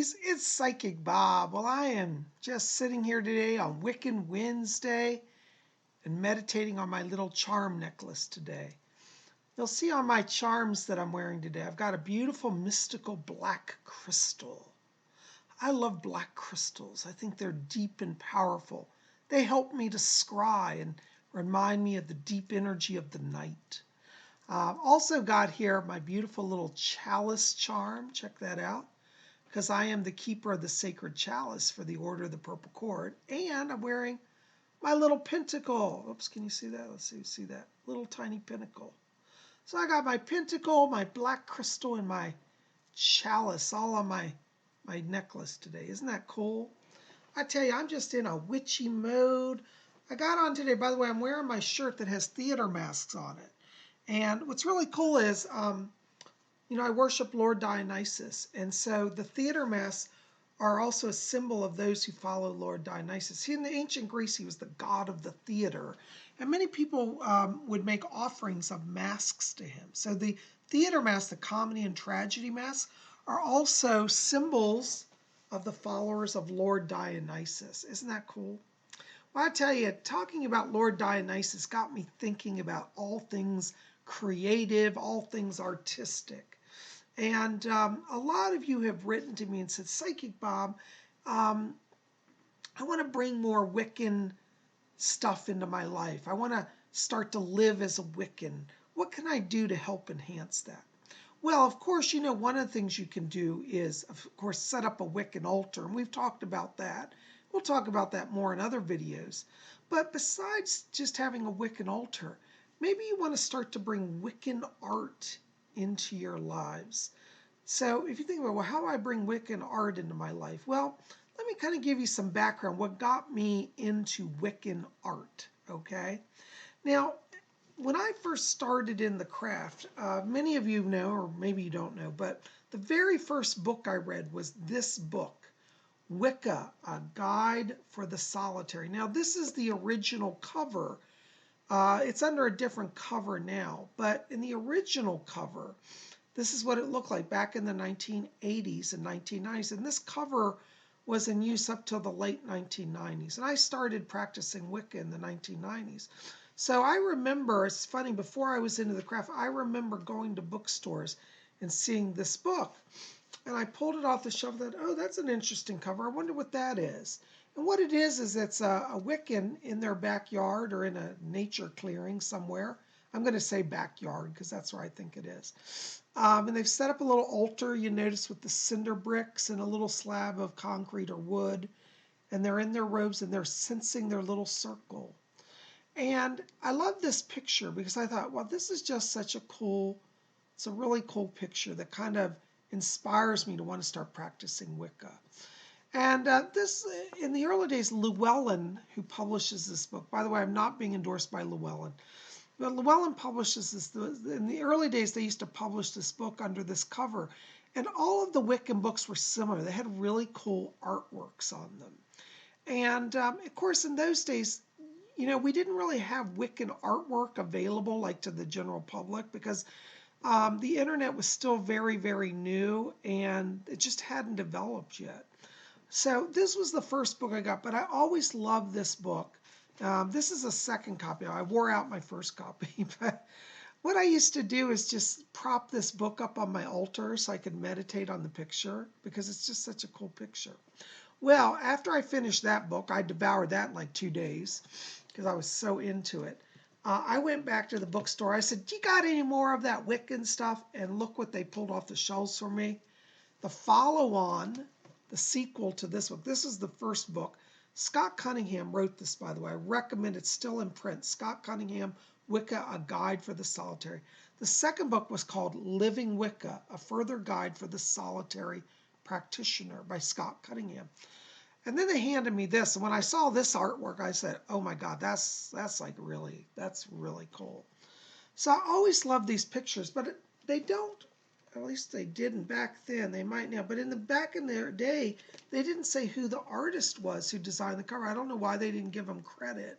beauties, it's Psychic Bob. Well, I am just sitting here today on Wiccan Wednesday and meditating on my little charm necklace today. You'll see on my charms that I'm wearing today, I've got a beautiful mystical black crystal. I love black crystals. I think they're deep and powerful. They help me to scry and remind me of the deep energy of the night. Also got here my beautiful little chalice charm. Check that out. Because I am the keeper of the sacred chalice for the Order of the Purple Cord. And I'm wearing my little pentacle. Oops, can you see that? Let's see that. Little tiny pentacle. So I got my pentacle, my black crystal, and my chalice all on my necklace today. Isn't that cool? I tell you, I'm just in a witchy mode. I got on today, by the way, I'm wearing my shirt that has theater masks on it. And what's really cool is, I worship Lord Dionysus. And so the theater masks are also a symbol of those who follow Lord Dionysus. In the ancient Greece, he was the god of the theater. And many people would make offerings of masks to him. So the theater masks, the comedy and tragedy masks, are also symbols of the followers of Lord Dionysus. Isn't that cool? Well, I tell you, talking about Lord Dionysus got me thinking about all things creative, all things artistic. And a lot of you have written to me and said, Psychic Bob, I want to bring more Wiccan stuff into my life. I want to start to live as a Wiccan. What can I do to help enhance that? Well, of course, one of the things you can do is, of course, set up a Wiccan altar. And we've talked about that. We'll talk about that more in other videos. But besides just having a Wiccan altar, maybe you want to start to bring Wiccan art into your lives. So if you think about, well, how do I bring Wiccan art into my life? Well, let me kind of give you some background, what got me into Wiccan art, okay? Now, when I first started in the craft, many of you know, or maybe you don't know, but the very first book I read was this book, Wicca, A Guide for the Solitary. Now, this is the original cover. It's under a different cover now, but in the original cover, this is what it looked like back in the 1980s and 1990s. And this cover was in use up till the late 1990s. And I started practicing Wicca in the 1990s. So I remember, it's funny, before I was into the craft, I remember going to bookstores and seeing this book. And I pulled it off the shelf and thought, oh, that's an interesting cover. I wonder what that is. And what it is it's a Wiccan in their backyard or in a nature clearing somewhere. I'm going to say backyard because that's where I think it is. And they've set up a little altar, you notice, with the cinder bricks and a little slab of concrete or wood. And they're in their robes and they're sensing their little circle. And I love this picture because I thought, well, this is just such a cool, it's a really cool picture that kind of inspires me to want to start practicing Wicca. And this, in the early days, Llewellyn, who publishes this book, by the way, I'm not being endorsed by Llewellyn, but Llewellyn publishes this. In the early days, they used to publish this book under this cover. And all of the Wiccan books were similar. They had really cool artworks on them. And, of course, in those days, we didn't really have Wiccan artwork available like to the general public because the internet was still very, very new and it just hadn't developed yet. So this was the first book I got, but I always loved this book. This is a second copy. I wore out my first copy, but what I used to do is just prop this book up on my altar so I could meditate on the picture because it's just such a cool picture. Well, after I finished that book, I devoured that in like 2 days because I was so into it. I went back to the bookstore. I said, do you got any more of that Wiccan stuff? And look what they pulled off the shelves for me. The follow-on, the sequel to this book. This is the first book. Scott Cunningham wrote this, by the way. I recommend it's still in print. Scott Cunningham, Wicca, A Guide for the Solitary. The second book was called Living Wicca, A Further Guide for the Solitary Practitioner by Scott Cunningham. And then they handed me this. And when I saw this artwork, I said, oh my God, that's really cool. So I always love these pictures, but they don't, at least they didn't back then, they might now, but back in their day, they didn't say who the artist was who designed the cover. I don't know why they didn't give them credit.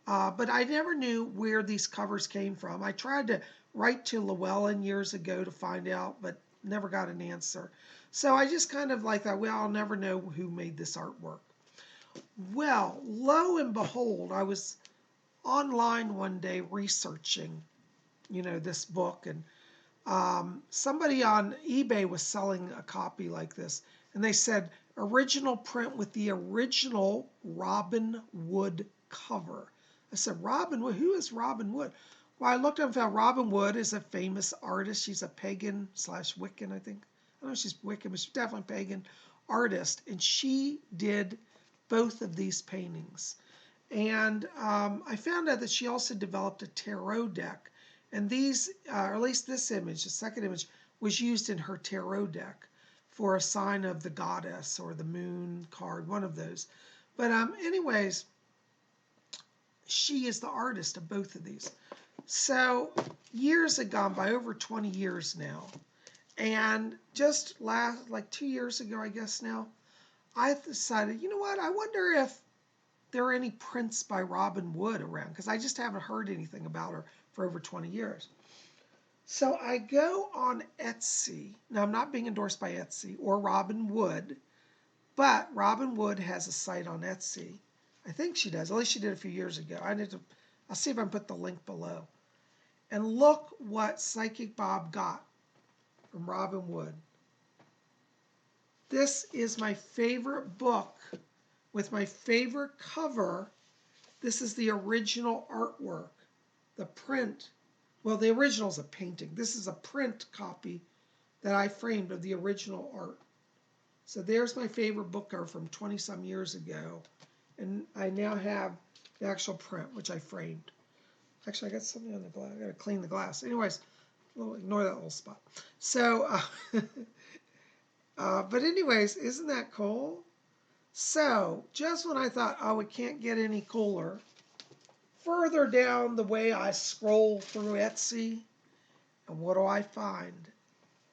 But I never knew where these covers came from. I tried to write to Llewellyn years ago to find out, but never got an answer. So I just kind of like that, well, I'll never know who made this artwork. Well, lo and behold, I was online one day researching, this book, and somebody on eBay was selling a copy like this, and they said original print with the original Robin Wood cover. I said, Robin Wood? Who is Robin Wood? Well, I looked up and found Robin Wood is a famous artist. She's a pagan / Wiccan, I think. I don't know if she's Wiccan, but she's definitely a pagan artist, and she did both of these paintings. And I found out that she also developed a tarot deck. And these, or at least this image, the second image, was used in her tarot deck for a sign of the goddess or the moon card, one of those. But anyways, she is the artist of both of these. So years have gone by, over 20 years now. And just like 2 years ago, I guess now, I decided, you know what, I wonder if there are any prints by Robin Wood around, because I just haven't heard anything about her for over 20 years. So I go on Etsy. Now, I'm not being endorsed by Etsy or Robin Wood, but Robin Wood has a site on Etsy. I think she does. At least she did a few years ago. I'll see if I can put the link below. And look what Psychic Bob got from Robin Wood. This is my favorite book with my favorite cover. This is the original artwork. The print, well, the original is a painting. This is a print copy that I framed of the original art. So there's my favorite book cover from 20-some years ago. And I now have the actual print, which I framed. Actually, I got something on the glass. I got to clean the glass. Anyways, ignore that little spot. So, but anyways, isn't that cool? So, just when I thought, oh, it can't get any cooler, further down the way I scroll through Etsy, and what do I find?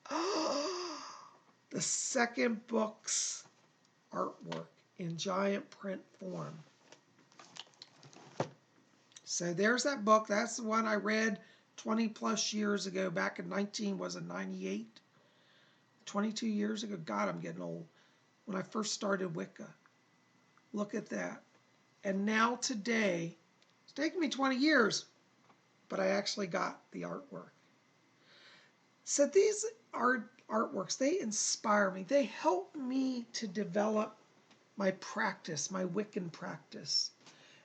Oh, the second book's artwork in giant print form. So there's that book. That's the one I read 20 plus years ago, back in 98? 22 years ago. God, I'm getting old. When I first started Wicca. Look at that. And now today, it's taken me 20 years, but I actually got the artwork. So these artworks, they inspire me. They help me to develop my practice, my Wiccan practice.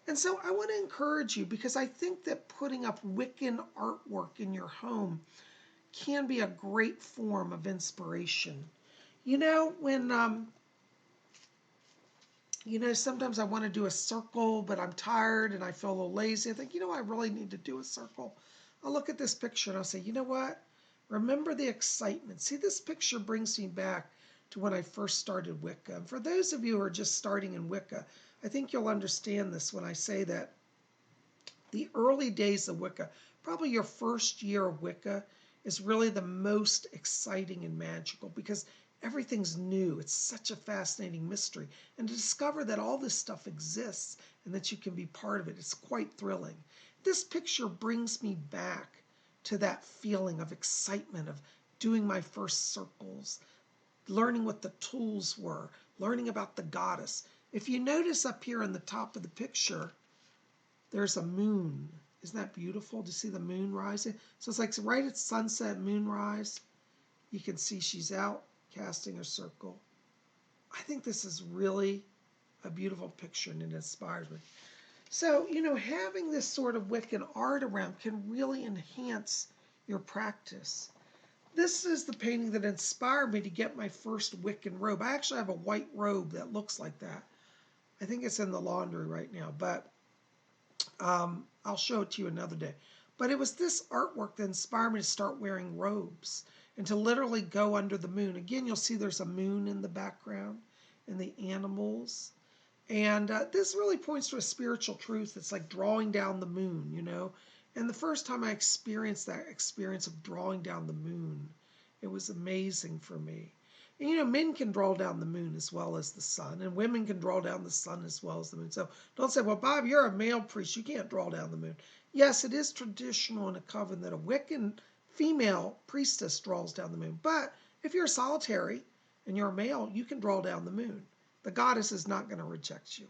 And so I want to encourage you, because I think that putting up Wiccan artwork in your home can be a great form of inspiration. When sometimes I want to do a circle, but I'm tired and I feel a little lazy. I think, I really need to do a circle. I'll look at this picture and I'll say, you know what? Remember the excitement. See, this picture brings me back to when I first started Wicca. And for those of you who are just starting in Wicca, I think you'll understand this when I say that the early days of Wicca, probably your first year of Wicca, is really the most exciting and magical, because everything's new. It's such a fascinating mystery. And to discover that all this stuff exists and that you can be part of it, it's quite thrilling. This picture brings me back to that feeling of excitement of doing my first circles, learning what the tools were, learning about the goddess. If you notice up here in the top of the picture, there's a moon. Isn't that beautiful to see the moon rising? So it's like right at sunset, moonrise. You can see she's out casting a circle. I think this is really a beautiful picture, and it inspires me. So, having this sort of Wiccan art around can really enhance your practice. This is the painting that inspired me to get my first Wiccan robe. I actually have a white robe that looks like that. I think it's in the laundry right now, but I'll show it to you another day. But it was this artwork that inspired me to start wearing robes and to literally go under the moon. Again, you'll see there's a moon in the background and the animals. And this really points to a spiritual truth. It's like drawing down the moon, And the first time I experienced that experience of drawing down the moon, it was amazing for me. And men can draw down the moon as well as the sun, and women can draw down the sun as well as the moon. So don't say, well, Bob, you're a male priest, you can't draw down the moon. Yes, it is traditional in a coven that a Wiccan female priestess draws down the moon. But if you're solitary and you're a male, you can draw down the moon. The goddess is not going to reject you.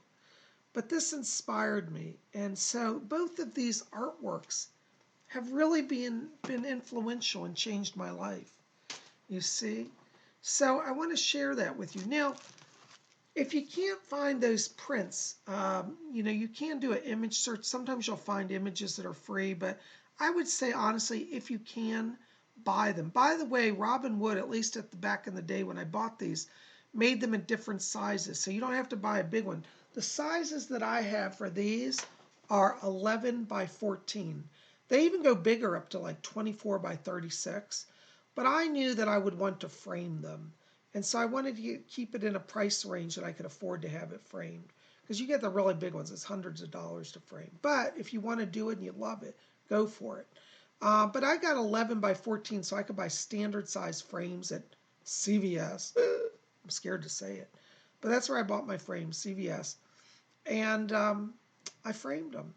But this inspired me. And so both of these artworks have really been influential and changed my life. You see? So I want to share that with you. Now, if you can't find those prints, you can do an image search. Sometimes you'll find images that are free, but I would say, honestly, if you can, buy them. By the way, Robin Wood, at least at the back in the day when I bought these, made them in different sizes, so you don't have to buy a big one. The sizes that I have for these are 11 by 14. They even go bigger, up to like 24 by 36, but I knew that I would want to frame them. And so I wanted to keep it in a price range that I could afford to have it framed. Because you get the really big ones, it's hundreds of dollars to frame. But if you want to do it and you love it, go for it. But I got 11 by 14, so I could buy standard size frames at CVS. I'm scared to say it. But that's where I bought my frames, CVS. And I framed them.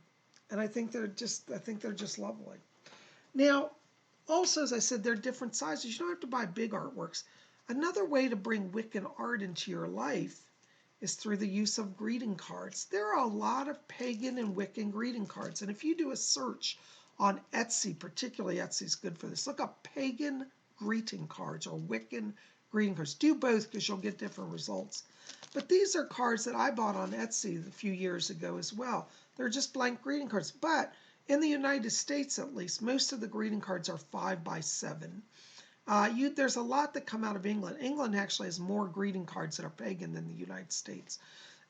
And I think they're just lovely. Now, also, as I said, they're different sizes. You don't have to buy big artworks. Another way to bring Wiccan art into your life is through the use of greeting cards. There are a lot of pagan and Wiccan greeting cards. And if you do a search on Etsy, particularly Etsy is good for this, look up pagan greeting cards or Wiccan greeting cards. Do both because you'll get different results. But these are cards that I bought on Etsy a few years ago as well. They're just blank greeting cards. But in the United States, at least, most of the greeting cards are 5 by 7. There's a lot that come out of England. England actually has more greeting cards that are pagan than the United States.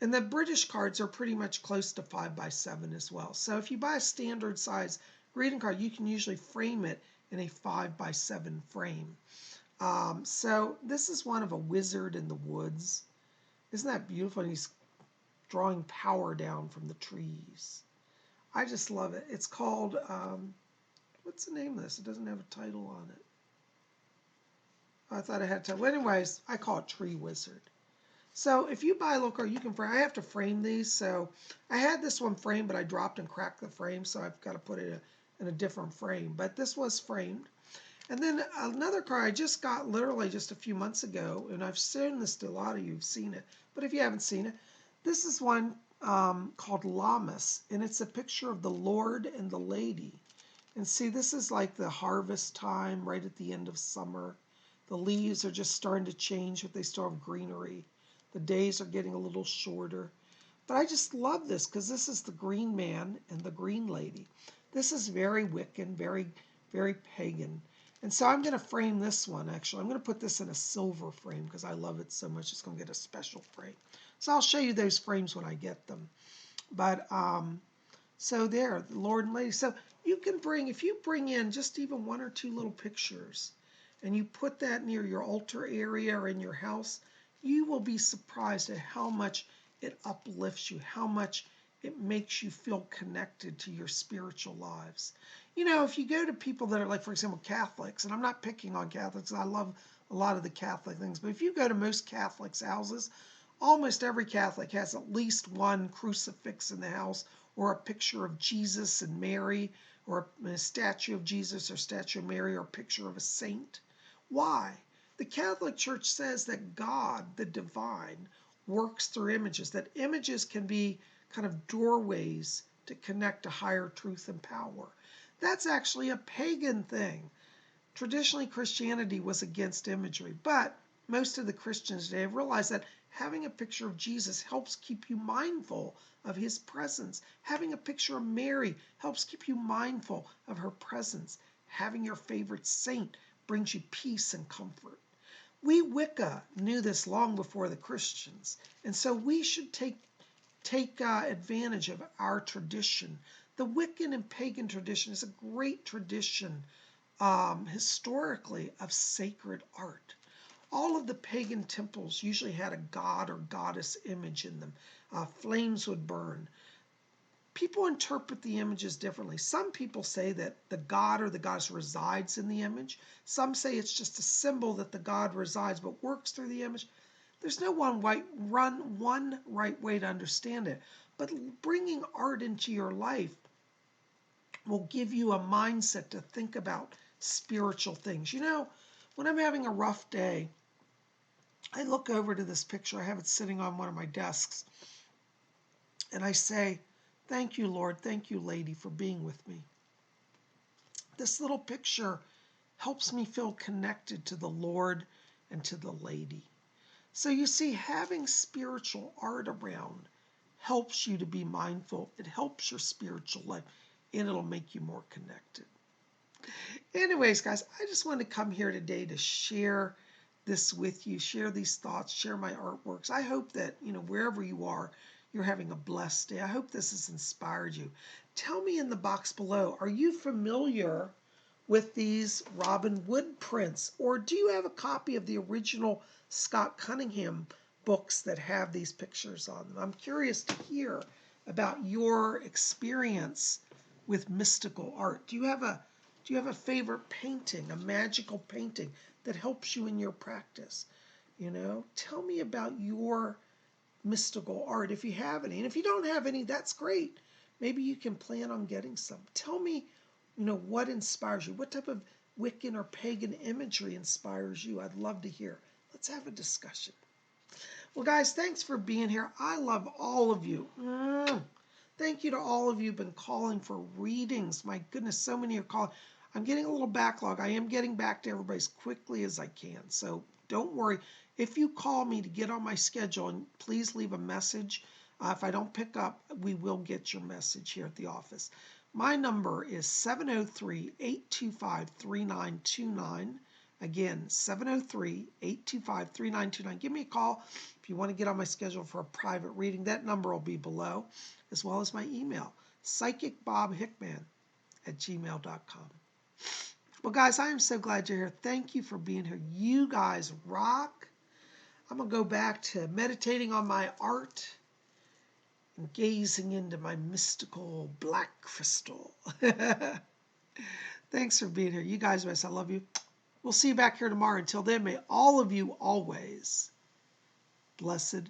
And the British cards are pretty much close to 5 by 7 as well. So if you buy a standard size greeting card, you can usually frame it in a 5 by 7 frame. So this is one of a wizard in the woods. Isn't that beautiful? And he's drawing power down from the trees. I just love it. It's called, what's the name of this? It doesn't have a title on it. I thought I had to. Well, anyways, I call it Tree Wizard. So if you buy a little card, you can frame. I have to frame these. So I had this one framed, but I dropped and cracked the frame. So I've got to put it in a different frame. But this was framed. And then another card I just got literally just a few months ago. And I've shown this to a lot of you. You've seen it. But if you haven't seen it, this is one called Lammas. And it's a picture of the Lord and the Lady. And see, this is like the harvest time right at the end of summer. The leaves are just starting to change, but they still have greenery. The days are getting a little shorter. But I just love this because this is the green man and the green lady. This is very Wiccan, very, very pagan. And so I'm going to frame this one, actually. I'm going to put this in a silver frame because I love it so much. It's going to get a special frame. So I'll show you those frames when I get them. But so there, the Lord and Lady. So you can if you bring in just even one or two little pictures, and you put that near your altar area or in your house, you will be surprised at how much it uplifts you, how much it makes you feel connected to your spiritual lives. You know, if you go to people that are like, for example, Catholics, and I'm not picking on Catholics, I love a lot of the Catholic things, but if you go to most Catholics' houses, almost every Catholic has at least one crucifix in the house or a picture of Jesus and Mary or a statue of Jesus or statue of Mary or a picture of a saint. Why? The Catholic Church says that God, the divine, works through images, that images can be kind of doorways to connect to higher truth and power. That's actually a pagan thing. Traditionally, Christianity was against imagery, but most of the Christians today have realized that having a picture of Jesus helps keep you mindful of his presence. Having a picture of Mary helps keep you mindful of her presence. Having your favorite saint brings you peace and comfort. We Wicca knew this long before the Christians, and so we should take advantage of our tradition. The Wiccan and pagan tradition is a great tradition historically of sacred art. All of the pagan temples usually had a god or goddess image in them. Flames would burn. People interpret the images differently. Some people say that the god or the goddess resides in the image. Some say it's just a symbol that the god resides but works through the image. There's no one right way to understand it. But bringing art into your life will give you a mindset to think about spiritual things. You know, when I'm having a rough day, I look over to this picture. I have it sitting on one of my desks. And I say, thank you, Lord. Thank you, lady, for being with me. This little picture helps me feel connected to the Lord and to the lady. So you see, having spiritual art around helps you to be mindful. It helps your spiritual life, and it'll make you more connected. Anyways, guys, I just wanted to come here today to share this with you, share these thoughts, share my artworks. I hope that, wherever you are, you're having a blessed day. I hope this has inspired you. Tell me in the box below, are you familiar with these Robin Wood prints? Or do you have a copy of the original Scott Cunningham books that have these pictures on them? I'm curious to hear about your experience with mystical art. Do you have a favorite painting, a magical painting that helps you in your practice? Tell me about your mystical art if you have any. And if you don't have any, that's great. Maybe you can plan on getting some. Tell me, what inspires you? What type of Wiccan or pagan imagery inspires you? I'd love to hear. Let's have a discussion. Well, guys, thanks for being here. I love all of you. Thank you to all of you who've been calling for readings. My goodness, so many are calling. I'm getting a little backlog. I am getting back to everybody as quickly as I can. So don't worry. If you call me to get on my schedule, and please leave a message. If I don't pick up, we will get your message here at the office. My number is 703-825-3929. Again, 703-825-3929. Give me a call if you want to get on my schedule for a private reading. That number will be below, as well as my email, PsychicBobHickman@gmail.com. Well, guys, I am so glad you're here. Thank you for being here. You guys rock. I'm going to go back to meditating on my art and gazing into my mystical black crystal. Thanks for being here. You guys, I love you. We'll see you back here tomorrow. Until then, may all of you always blessed